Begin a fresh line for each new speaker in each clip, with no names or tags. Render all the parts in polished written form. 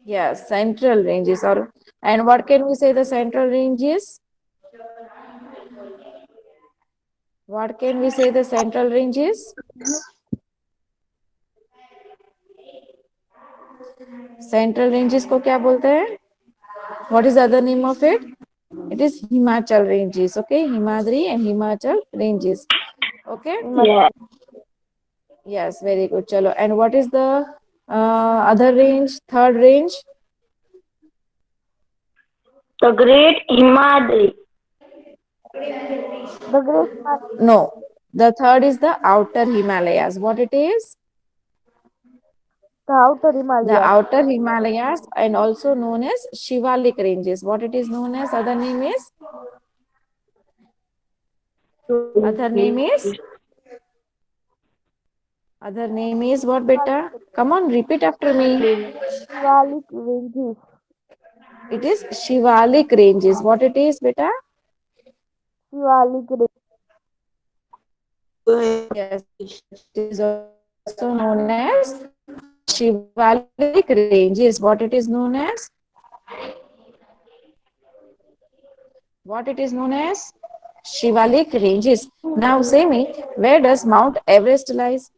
Yes, central ranges. Or and what can we say the central range is? What can we say the central range is? Central ranges को क्या बोलते हैं? What is the other name of it? It is Himachal ranges. Okay, Himadri and Himachal ranges. Okay.
Yeah.
Yes, very good. Chalo. And what is the other range? Third range?
The Great Himadri. The Great
No. The third is the outer Himalayas. What it is?
the Outer
The
Himalayas.
outer Himalayas and also known as Shivalik ranges. What it is known as? Other name is? Other name is? Other name is what beta? Come on, repeat after me.
Shivalik ranges.
It is Shivalik ranges. What it is beta?
Shivalik ranges.
Yes, it is also known as Shivalik ranges. What it is known as? What it is known as? Shivalik ranges. Now say me, where does Mount Everest lies?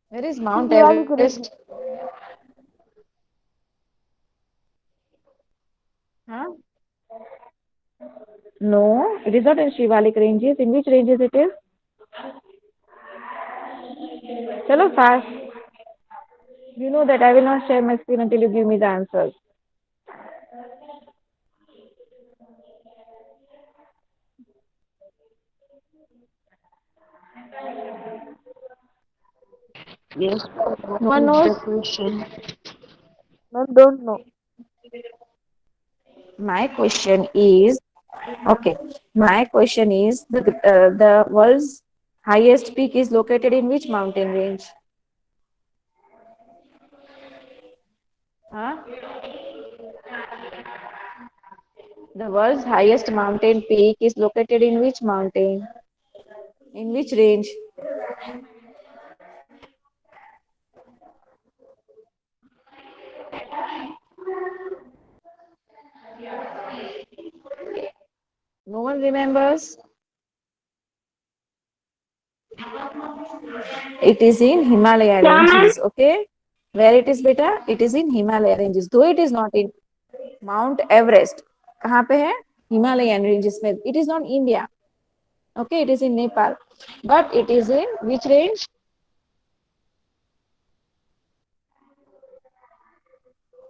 Where is Mount
Shivalik
Everest?
ranges.
Huh? No, it is not in Shivalik ranges. In which ranges it is? Chalo fast. You know that I will not share my screen until you give me the answers.
Yes,
No
what
one
is
knows?
the question?
I don't know.
My question is okay. My question is the world's highest peak is located in which mountain range? Huh? The world's highest mountain peak is located in which mountain? In which range? No one remembers? It is in Himalaya
क्या ma'am?
ranges. Okay. Where it is beta? It is in Himalaya ranges. Though it is not in Mount Everest. कहाँ पे है? Himalayan ranges में. It is not India. Okay, it is in Nepal. But it is in which range?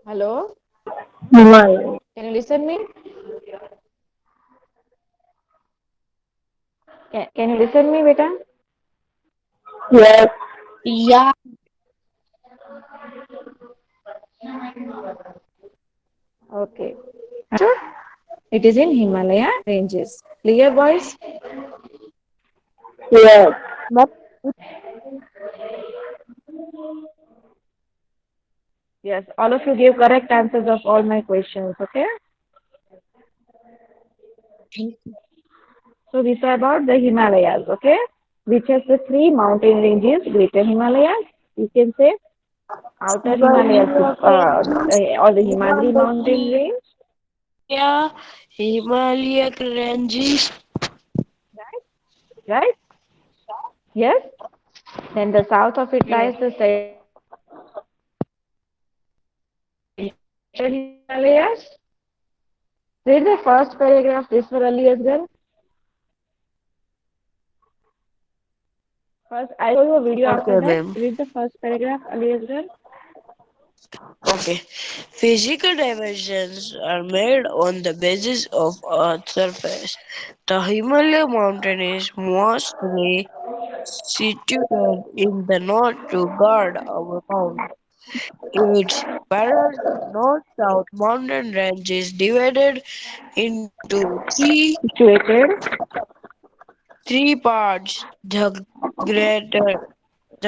Hello?
Himalaya.
Can you listen me? Can you listen me, beta?
Yes.
Yeah,
Okay. Sure. It is in Himalaya ranges. Clear, boys?
Yes. But
Yes, all of you gave correct answers of all my questions. Okay. So we saw about the Himalayas. Okay, which has the three mountain ranges: Greater Himalayas, you can say, Outer Himalayas, or the Himadri
number
mountain
three,
range,
yeah, Himalaya ranges.
right? Yes. Then the south of it
Yes.
lies the Central Himalayas. Read the first paragraph this for Ali as well. First, I show you a video after
Okay,
that.
ma'am.
Read the first paragraph, Ali as well.
Okay. Physical dimensions are made on the basis of Earth's surface. The Himalaya mountain is mostly situated in the north to guard our mount. Its parallel north-south mountain range is divided into
Situated.
three parts. The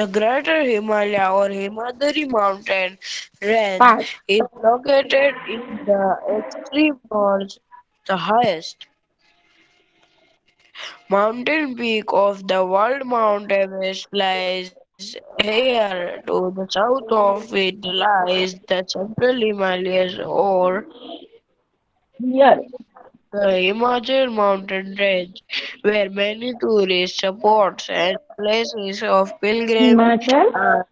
greater Himalaya or Himadri mountain range
Part.
is located in the extreme north. The highest mountain peak of the world, Mount Everest, lies Here to the south of it lies the Central Himalayas or
Here.
the Himachal mountain range, where many tourist spots and places of pilgrimage
Himachal.
are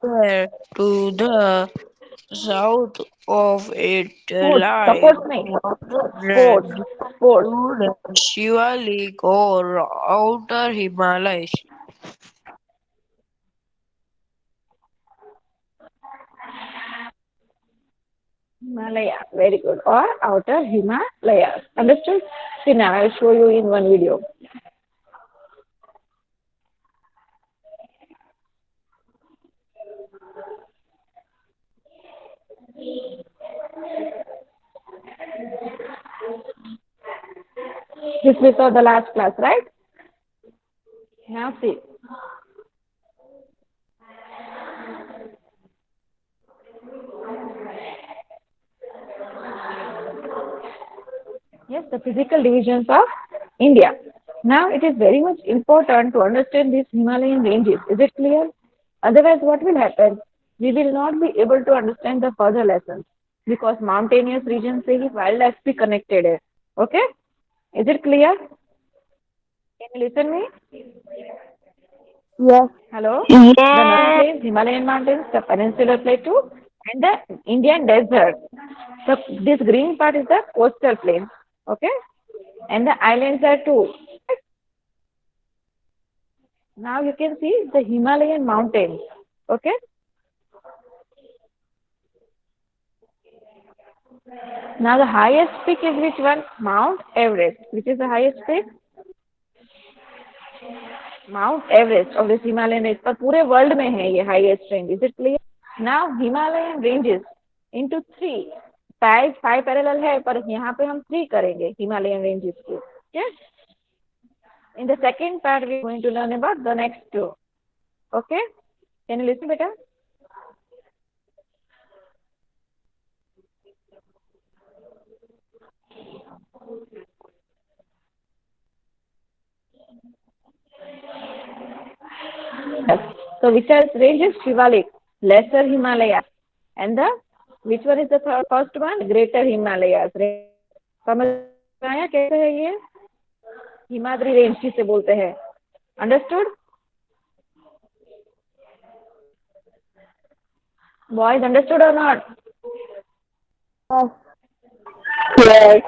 there. To the south of it
Sports.
lies
Supports me.
mountain
Sports.
range
Sports.
to the Shivalik or outer Himalayas.
Himalaya. Very good. Or outer Himalayas. Understood? See now I'll show you in one video. This we saw the last class, right? Now see. Yes, the physical divisions of India. Now it is very much important to understand these Himalayan ranges. Is it clear? Otherwise, what will happen? We will not be able to understand the further lessons because mountainous regions से ही wildlife be connected है. Okay? Is it clear? Can you listen me?
Yes.
Hello? The northern
Yes.
plains, Himalayan mountains, the peninsular plateau, and the Indian desert. So this green part is the coastal plain. Okay? And the islands are two. Now you can see the Himalayan mountains. Okay? Now the highest peak is which one? Mount Everest. Which is the highest peak? Mount Everest of this Himalayan range. पर पूरे world में है ये highest range. Is it clear? Now Himalayan ranges into three. Five parallel है पर यहाँ पे हम three करेंगे Himalayan ranges को. Okay? In the second part we are going to learn about the next two. Okay? Can you listen better? Yes. So which are ranges? Shivalik, Lesser Himalayas, and the which one is the first one? Greater Himalayas. समझ आया कैसे है ये? Himadri range किसे बोलते हैं? Understood? Boys, understood or not?
Yes.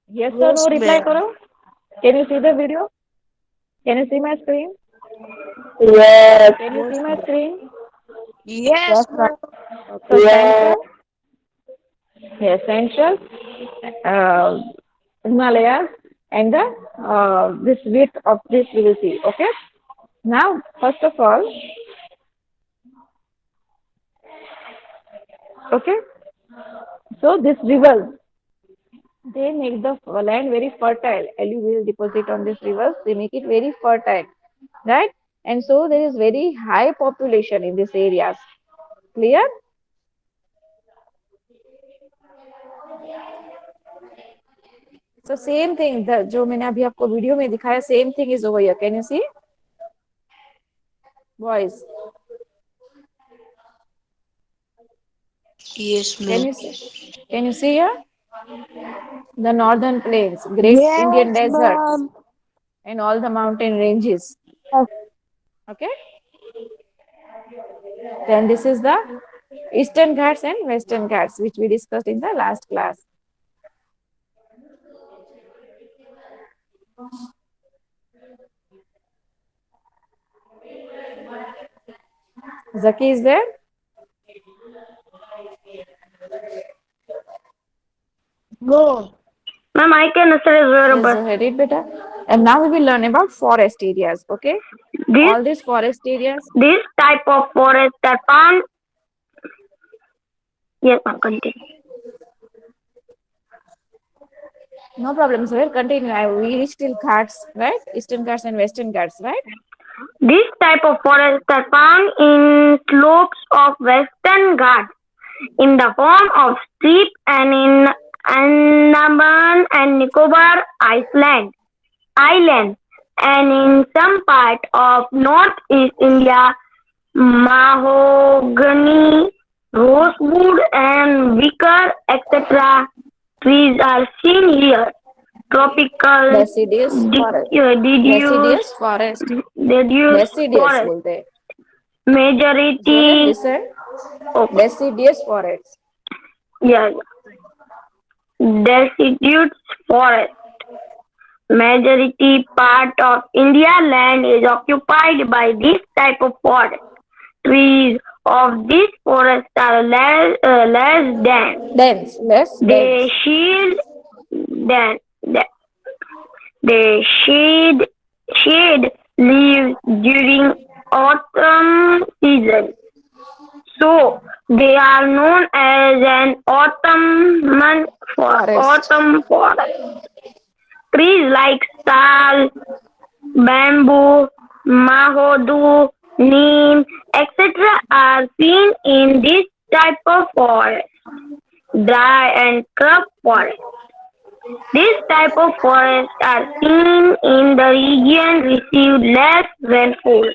Yes or
Yes,
no? Reply
ma'am.
करो. Can you see the video? Can you see my screen?
Yes.
Can you
Yes,
see my
ma'am.
screen?
Yes,
Yes, ma'am.
ma'am.
So
Yes.
central, yes, central, uh, Himalayas, and the this width of this we will see. Okay. Now, first of all, okay. So this rivers, they make the land very fertile. Alluvial deposit on these rivers, they make it very fertile, right? And so there is very high population in these areas. Clear? So same thing, the जो मैंने अभी आपको video में दिखाया, same thing is over here. Can you see, boys?
Yes,
Can
ma'am.
you see? Can you see here? The northern plains, great Indian
Yes,
desert,
ma'am.
and all the mountain ranges. Okay. Then this is the Eastern Ghats and Western Ghats, which we discussed in the last class. Zaki is there?
No.
Ma'am, I can answer as well,
Yes,
but
Zohair, read better. And now we will learn about forest areas. Okay.
this
All these forest areas.
this type of forest are found. Yes, ma'am, continue.
No problem, Zohair. Continue. We reached till Ghats, right? Eastern Ghats and Western Ghats, right?
This type of forest are found in slopes of Western Ghats in the form of steep and in Andaman and Nicobar Island, and in some part of northeast India, mahogany, rosewood, and wicker, etc. trees are seen here. Tropical
Deciduous forest.
deciduous
Deciduous forest.
deciduous
Deciduous
forest.
बोलते हैं. Zohair,
Majority,
listen.
okay,
Deciduous forest.
yeah, deciduous forest. Majority part of India land is occupied by this type of forest. Trees of this forest are less dense.
Dense. Less
They
dense.
shield then they shade leaves during autumn season. So they are known as an
Forest.
autumn forest. Trees like sal, bamboo, mahodu, neem, etc. are seen in this type of forest. Dry and scrub forest. This type of forests are seen in the region receive less rainfall.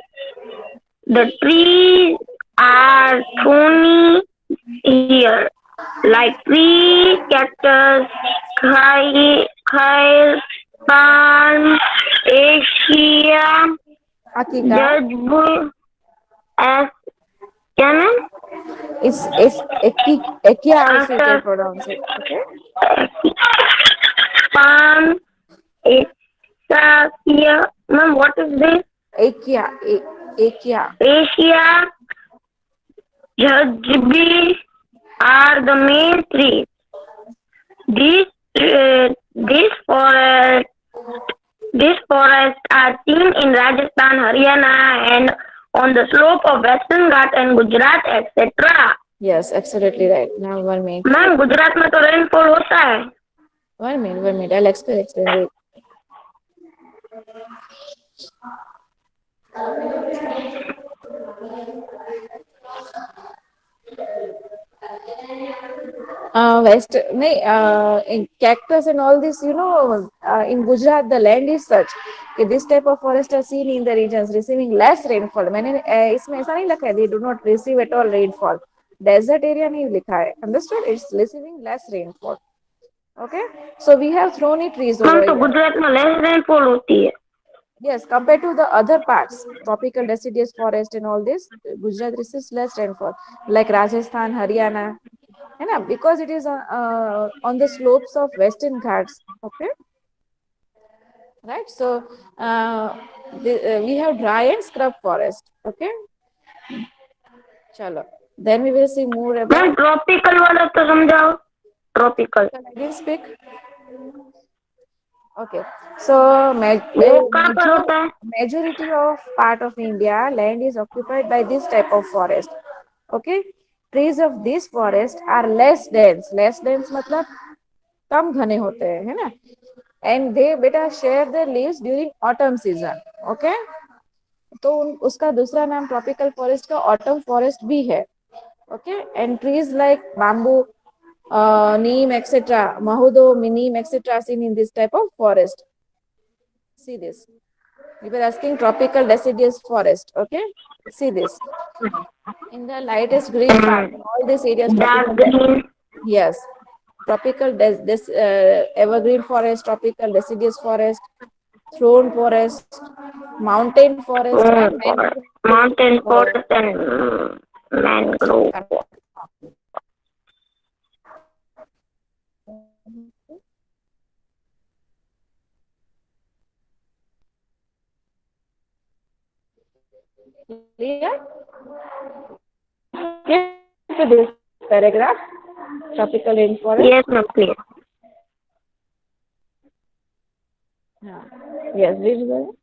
The trees are thorny here, like tree, cactus, kale, palm, acacia,
Akika.
judgbury, as canon,
It's Ekia also you can
after
pronounce it. Okay.
palm, acacia. Ma'am, what is this?
Ekia. Ekia.
Asia, judgbury are the main trees. These these forests these forests are seen in Rajasthan, Haryana, and on the slope of Western Ghats and Gujarat, etc.
Yes, absolutely right. Now 1 minute.
Ma'am Gujarat में तो rainfall होता है.
1 minute. 1 minute. I'll explain. Wait. West, in cactus and all this, in Gujarat, the land is such. कि this type of forest are seen in the regions receiving less rainfall. मैंने इसमें ऐसा नहीं लिखा है they do not receive at all rainfall. Desert area नहीं लिखा है. Understood? It's receiving less rainfall. Okay. So we have thorny trees over
ma'am तो
here.
गुजरात में लेस रेनफॉल होती है.
Yes, compared to the other parts, tropical deciduous forest and all this, Gujarat receives less rainfall, like Rajasthan, Haryana, because it is on the slopes of Western Ghats. Okay, right? So we have dry and scrub forest. Okay, chalo. Then we will see more
ma'am
about.
Tropical वाला तो समझाओ. Tropical
I didn't speak. Okay, so
वो कहाँ पर होता है.
majority of part of India land is occupied by this type of forest. Okay, trees of this forest are less dense. Less dense मतलब कम घने होते हैं, है ना? And they बेटा share their leaves during autumn season. Okay, तो उसका दूसरा नाम tropical forest का autumn forest भी है. Okay, and trees like bamboo, neem, etc., mahudo, neem, etc., seen in this type of forest. See this. We were asking tropical deciduous forest. Okay, see this. In the lightest green part, all these areas.
Dark green.
Yes, tropical evergreen forest, tropical deciduous forest, thorn forest, mountain forest, and mangrove.
Mountain forest and mangrove.
Clear? Clear to this paragraph? Tropical rainforest.
Yes, ma'am, please.
Yes, read the.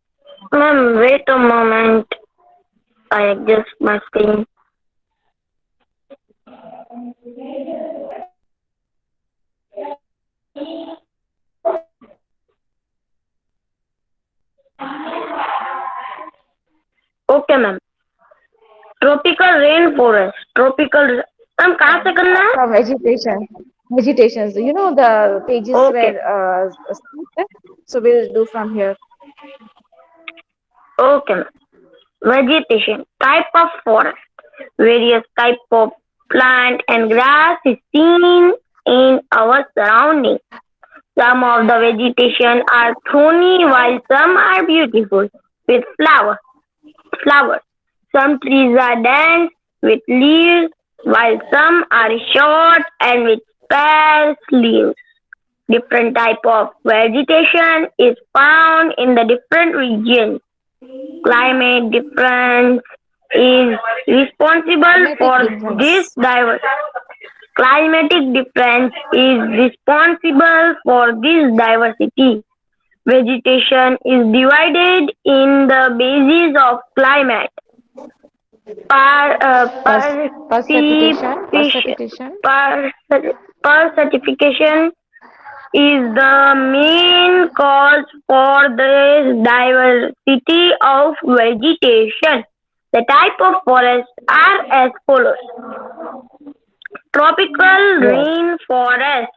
Ma'am, wait a moment. I adjust my screen. Okay, ma'am. Tropical rainforest. Tropical. Ma'am कहाँ से करना है?
Vegetation. Vegetations. You know the pages
Okay.
where so we'll do from here.
Okay, ma'am. Vegetation. Type of forest. Various type of plant and grass is seen in our surroundings. Some of the vegetation are thorny while some are beautiful with flowers. Some trees are dense with leaves while some are short and with sparse leaves. Different type of vegetation is found in the different regions. Climate difference is responsible
Climatic
for this
difference.
diverse. Climatic difference is responsible for this diversity. Vegetation is divided in the basis of climate. Per, perception,
Precipitation.
per, Percertification is the main cause for the diversity of vegetation. The type of forests are as follows. Tropical
Yes.
rainforest.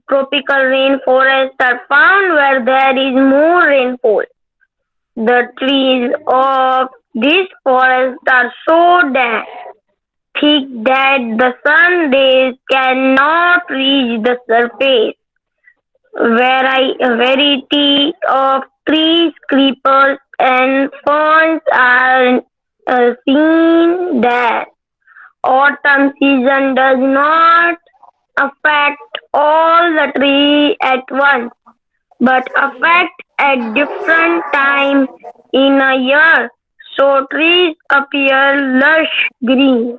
Tropical rainforests are found where there is more rainfall. The trees of this forest are so thick that the sun rays cannot reach the surface. Variety of trees, creepers, and ferns are seen there. Autumn season does not affect all the trees at once, but affect at different times in a year. So trees appear lush green.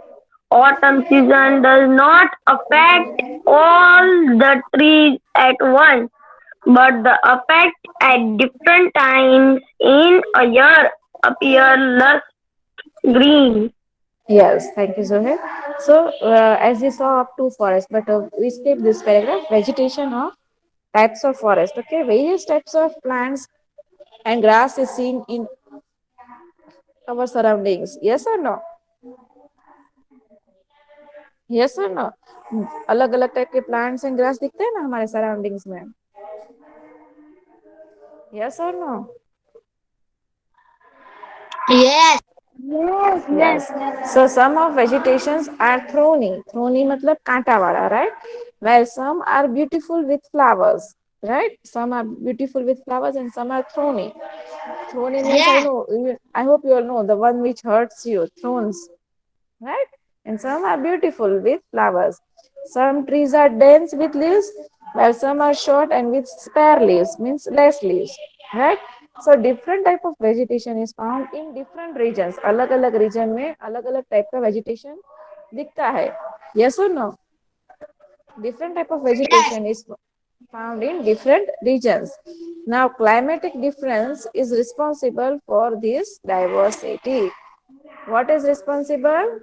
Autumn season does not affect all the trees at once, but the effect at different times in a year appear lush green.
Yes, thank you, Zohair. So, as we saw up to forest, but we skip this paragraph. Vegetation of types of forest. Okay, various types of plants and grass is seen in our surroundings. Yes or no? Yes or no? अलग अलग type के plants and grass दिखते हैं ना हमारे surroundings में. Yes or no?
Yes.
Yes. So some of vegetations are thorny. Thorny matlab कांटा वाला, right? While some are beautiful with flowers, right? Some are beautiful with flowers and some are thorny. Thorny means I know. I hope you all know the one which hurts you. Thorns, right? And some are beautiful with flowers. Some trees are dense with leaves, while some are short and with spare leaves, means less leaves, right? So different type of vegetation is found in different regions. अलग अलग region में अलग अलग type का vegetation दिखता है. Yes or no? Different type of vegetation is found in different regions. Now climatic difference is responsible for this diversity. What is responsible?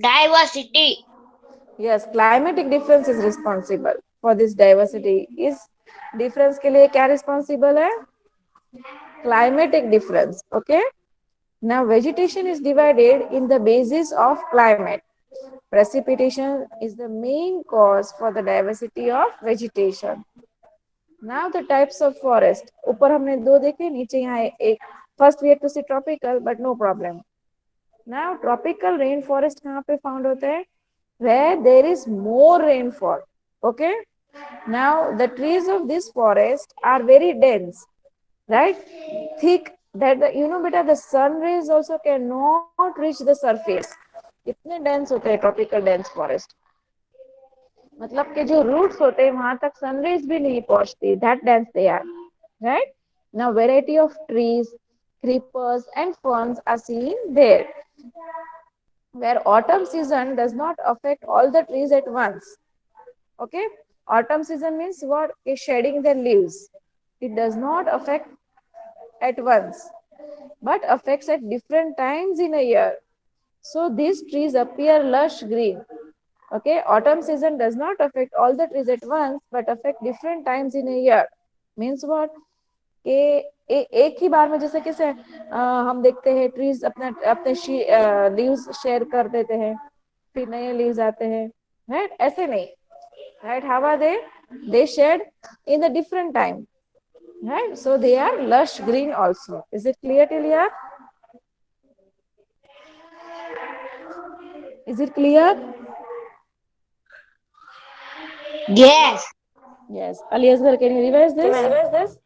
Diversity.
Yes, climatic difference is responsible for this diversity. Is difference के लिए क्या responsible है? Climatic difference. Okay. Now vegetation is divided in the basis of climate. Precipitation is the main cause for the diversity of vegetation. Now the types of forest. ऊपर हमने दो देखे, नीचे यहाँ एक. First we have to see tropical, but no problem. Now tropical rainforest कहाँ पे found होते हैं? Where there is more rainfall. Okay. Now the trees of this forest are very dense, right? Thick that beta the sun rays also cannot reach the surface. इतने dense होते हैं tropical dense forest. मतलब के जो roots होते हैं वहां तक sun rays भी नहीं पहुंचती. That dense they are, right? Now variety of trees, creepers and ferns are seen there. Where autumn season does not affect all the trees at once. Okay, autumn season means what? Is shedding their leaves. It does not affect at once, but affects at different times in a year. So these trees appear lush green. Okay, autumn season does not affect all the trees at once, but affect different times in a year. Means what? एक ही बार में जैसे कैसे हम देखते हैं trees अपने leaves share कर देते हैं, फिर नए लीव्स आते हैं, राइट? ऐसे नहीं, right? How are they shade in the different time, right? So they are lush green also. Is it clear till here? Is it clear?
Yes.
Yes. Ali Asghar, can you revise this?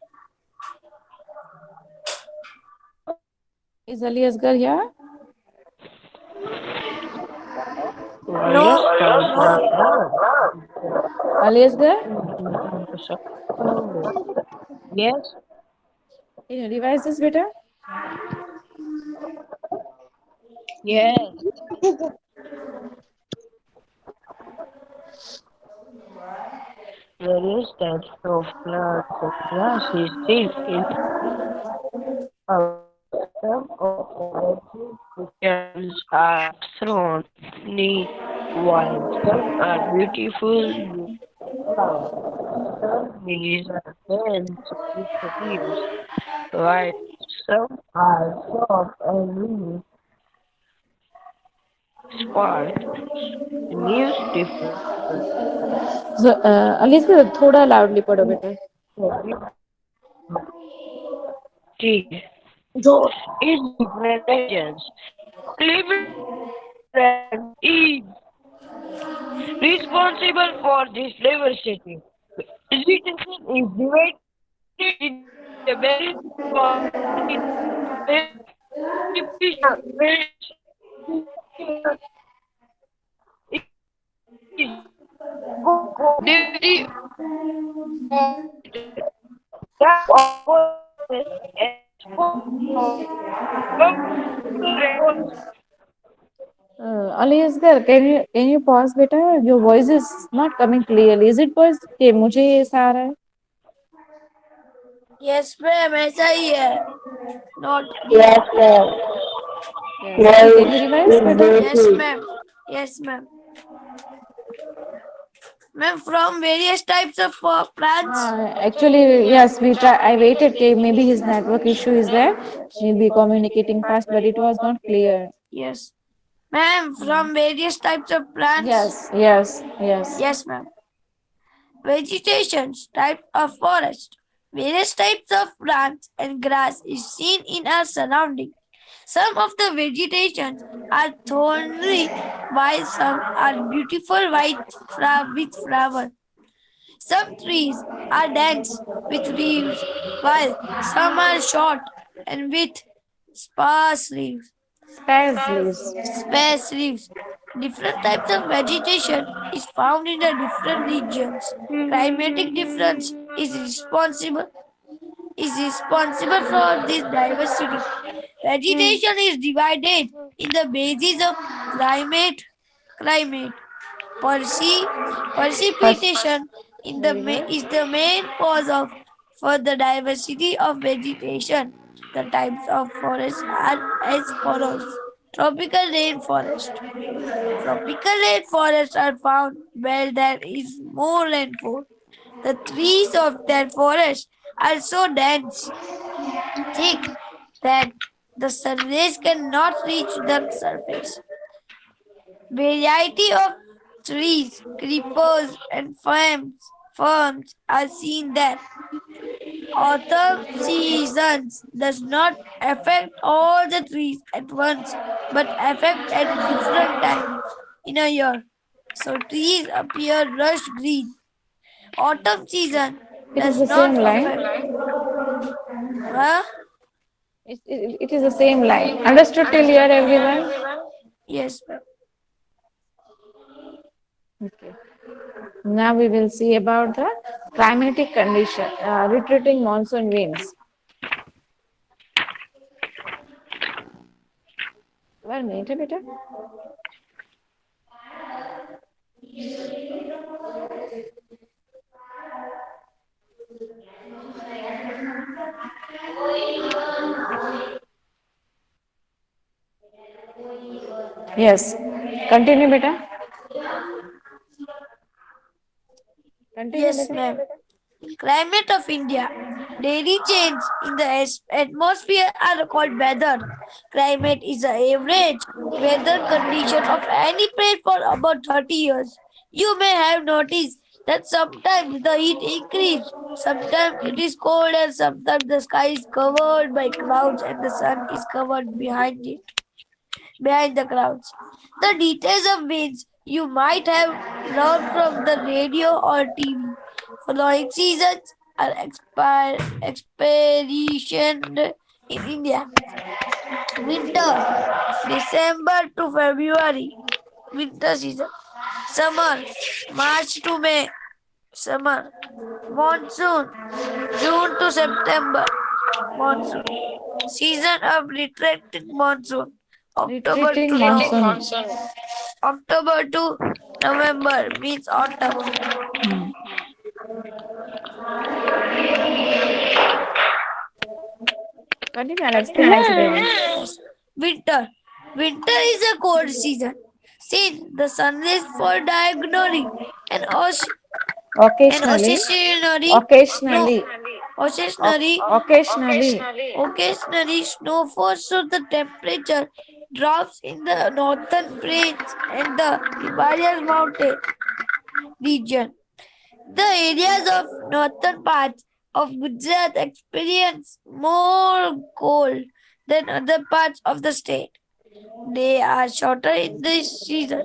Is Ali Asghar here?
Yes,
No, no.
Ali Asghar,
yes,
can you revise this, beta?
yes. Various types of plants and grasses seen in our some of our are thrown neat, while some are beautiful flowers. Some trees are dense with leaves, while some are soft and leaves sparse. Leaves differ
So, Ali Asghar, थोड़ा loudly पढ़ो बेटा.
from tree those in different regions. Cleveland is responsible for this diversity. Vegetation is divided into the various bodies. Vegetation is activity that occurs as from
Ali Asghar, can you pause बेटा? Your voice is not coming clearly. Is it voice? कि मुझे ये ऐसा आ रहा है?
Yes, ma'am. ऐसा ही है. Not
Yes,
clear.
ma'am.
Yes. Ali, can you
Voice
revise
is
बेटा?
Yes,
breaking.
ma'am. Yes, ma'am. Ma'am, from various types of plants.
Actually, yes, we try. I waited. Okay, maybe his network issue is there. He'll be communicating fast, but it was not clear.
Yes. Ma'am, from various types of plants.
Yes.
Yes, ma'am. Vegetations, type of forest. Various types of plants and grass is seen in our surrounding. Some of the vegetations are thorny, while some are beautiful white with flower. Some trees are dense with leaves, while some are short and with sparse leaves.
Sparse leaves.
Sparse leaves. Different types of vegetation is found in the different regions. Climatic difference is responsible for this diversity. Vegetation is divided in the basis of climate. Perci- Precipitation is the main cause of for the diversity of vegetation. The types of forests are as follows. Tropical rainforest. Tropical rainforests are found where there is more rainfall. The trees of that forest are so dense, thick, that the sun rays cannot reach the surface. Variety of trees, creepers, and ferns are seen there. Autumn seasons does not affect all the trees at once, but affect at different times in a year. So trees appear lush green. Autumn season
It is
does
the same
not
line.
affect. Huh?
It is the same line. Understood till here, everyone?
Yes, ma'am.
Okay. Now we will see about the climatic condition, retreating monsoon winds. 1 minute, बेटा. Yes. Continue, बेटा. Continue,
Yes,
बेटा.
ma'am. Climate of India. Daily change in the atmosphere are called weather. Climate is the average weather condition of any place for about 30 years. You may have noticed that sometimes the heat increases, sometimes it is cold, and sometimes the sky is covered by clouds and the sun is covered behind it.
behind the clouds. The details of winds you might have learned from the radio or TV. Following seasons are expedition in India. Winter, December to February, winter season. Summer, March to May, summer. Monsoon, June to September, monsoon. Season of retreating monsoon, October
Retreating
to
monsoon.
October to November means autumn.
Hmm. Continue, I'll explain as they will.
Yes. Winter. Winter is a cold season. Since the sun rays fall diagonally and and
Occasionally,
snow
occasionally,
occasionally
occasionally.
occasionally snow falls, so the temperature drops in the northern plains and the Himalayas mountain region. The areas of northern parts of Gujarat experience more cold than other parts of the state. They are shorter in this season.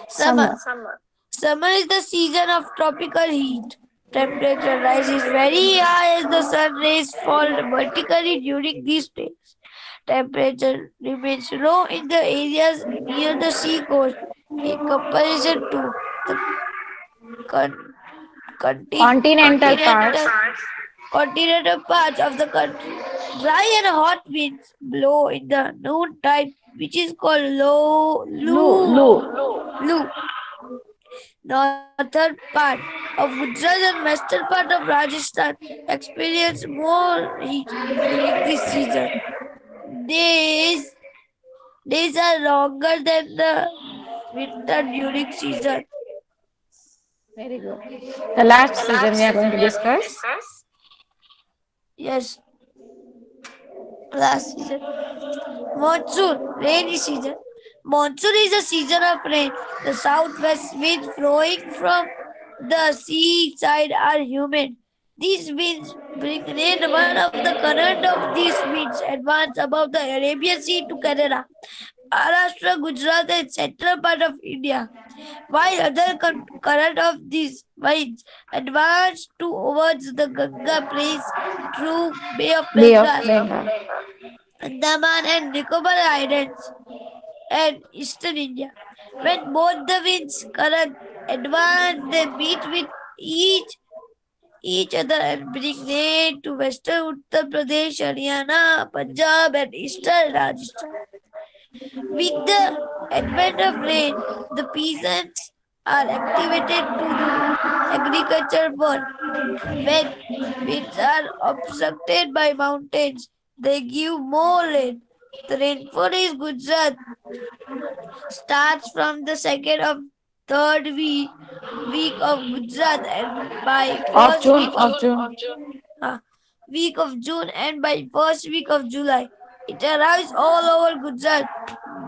Summer.
Summer.
Summer is the season of tropical heat. Temperature rises very high as the sun rays fall vertically during these days. Temperature remains low in the areas near the sea coast in comparison to the con-
Continental
continental
parts.
continental parts of the country. Dry and hot winds blow in the noontide, which is called
Lu, lu.
Lu. Northern part of Gujarat and western part of Rajasthan experience more heat during this season. Days days are longer than the winter during season.
Very good. The last season we are going to discuss.
Yes, last season. Monsoon, rainy season. Monsoon is a season of rain. The southwest winds flowing from the seaside are humid. These winds bring rain. One of the current of these winds advance above the Arabian Sea to Canada, Maharashtra, Gujarat, and central part of India, while other current of these winds advance towards the Ganga plains through Bay of
Bay of
Bengal,
Bengal.
Andaman and Nicobar Islands, and eastern India. When both the winds current advance, they meet with each other and bring rain to western Uttar Pradesh, Haryana, Punjab, and eastern Rajasthan. With the advent of rain, the peasants are activated to do agriculture work. When winds are obstructed by mountains, they give more rain. The rainfall in Gujarat starts from the second of third week of Gujarat and by
Of
first
June, of June.
uh, week of June and by first week of July. It arrives all over Gujarat.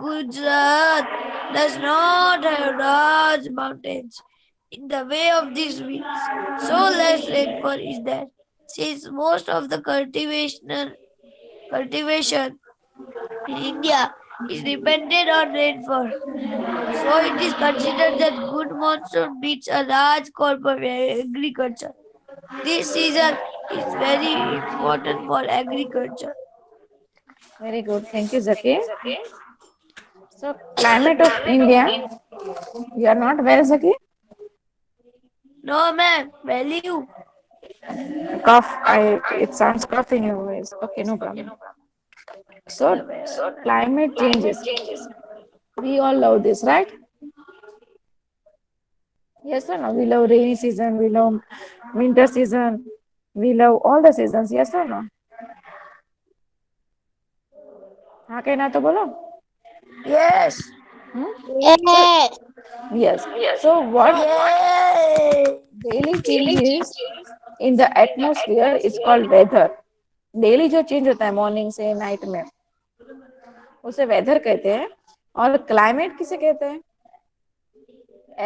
Gujarat does not have large mountains in the way of these winds, so less rainfall is there. Since most of the cultivation in India is dependent on rainfall, so it is considered that good monsoon meets a large crop of agriculture. This season is very important for agriculture.
Very good. Thank you, Zaki. So, climate of India. You are not well, Zaki?
No, ma'am, value.
Cough. It sounds cough in your voice. Okay, no problem. So, climate changes. We all love this, right? Yes or no? We love rainy season. We love winter season. We love all the seasons. Yes or no? हाँ कहना तो बोलो.
Yes.
Yes. So what
Yay.
daily changes in the atmosphere is called weather. Daily जो change होता है morning से night में उसे वेदर कहते हैं. और क्लाइमेट किसे कहते हैं?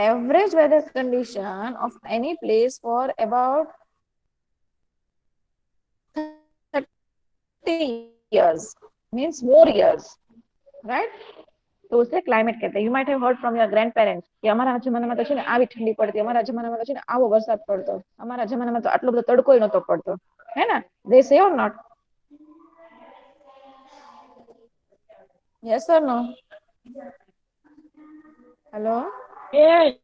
Average weather condition of any place for about 30 years, means more years.
Right? तो उसे क्लाइमेट कहते हैं. You might have heard from your grandparents કે અમારા જમાનામાં તો છે ને આવી ઠંડી પડતી, અમારા જમાનામાં તો છે ને આવો વરસાદ પડતો, અમારા જમાનામાં તો આટલો બધો તડકોય નતો પડતો, હે ને? They say or not? Yes or no? Hello?
Yes.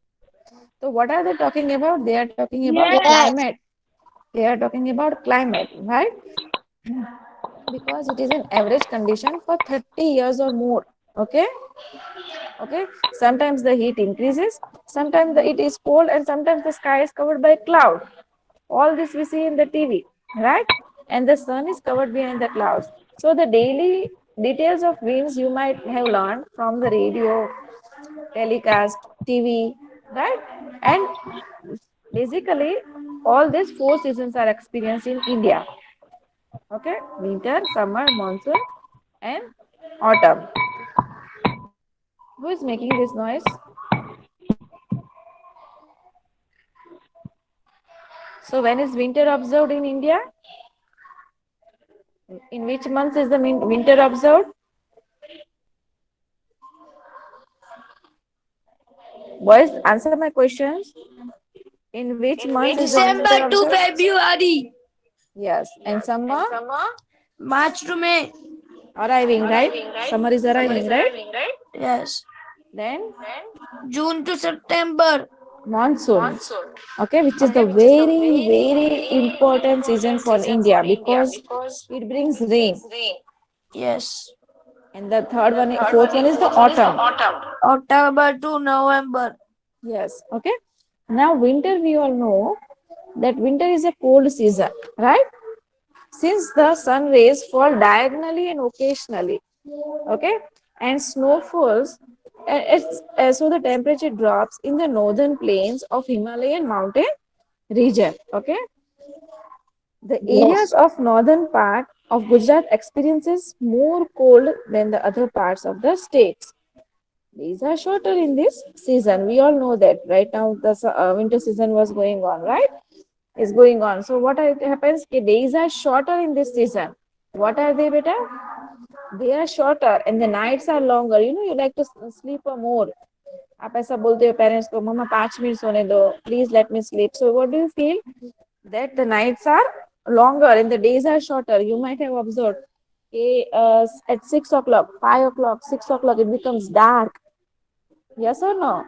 So what are they talking about? They are talking about
Yes.
climate. They are talking about climate, right? Because it is an average condition for 30 years or more. Okay? Okay? Sometimes the heat increases, sometimes it is cold, and sometimes the sky is covered by cloud. All this we see in the TV, right? And the sun is covered behind the clouds. So the daily details of winds you might have learned from the radio, telecast, TV, right? And basically, all these 4 seasons are experienced in India. Okay, winter, summer, monsoon, and autumn. Who is making this noise? So when is winter observed in India? In which months is the winter observed? Boys, answer my questions. In which month is the
December
winter
to
observed?
February.
Yes, and summer
March to May.
arriving, right? Summer is arriving, right?
Yes.
Then
June to September.
monsoon. Okay, which is the very important season for India because it brings rain.
Yes.
And the fourth one is the autumn.
October to November.
Yes, okay. Now winter, we all know that winter is a cold season, right? Since the sun rays fall diagonally and occasionally, okay, and snow falls, so the temperature drops in the northern plains of Himalayan mountain region, okay. The areas of northern part of Gujarat experiences more cold than the other parts of the states. These are shorter in this season. We all know that right now the winter season was going on, right? Is going on. So what happens? Days are shorter in this season. What are they, beta? They are shorter and the nights are longer. You know, you like to sleep more. आप ऐसा बोलते हो parents को, मम्मा 5 minute सोने दो, please let me sleep. So what do you feel? That the nights are longer and the days are shorter. You might have observed at 6 o'clock, 5 o'clock, 6 o'clock, it becomes dark. Yes or no?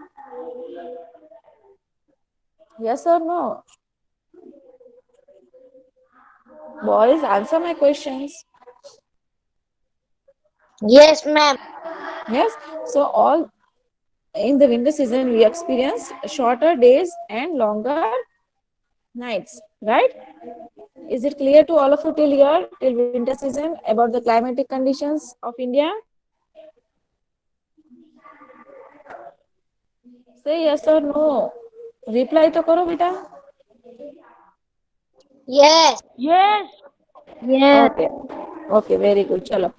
Yes or no? Boys, answer my questions.
Yes, ma'am.
Yes. So all in the winter season, we experience shorter days and longer nights, right? Is it clear to all of you till here, till winter season, about the climatic conditions of India? Say yes or no. Reply to karo beta.
Yes.
Yes.
Yes.
Okay. Okay, very good. Chalo.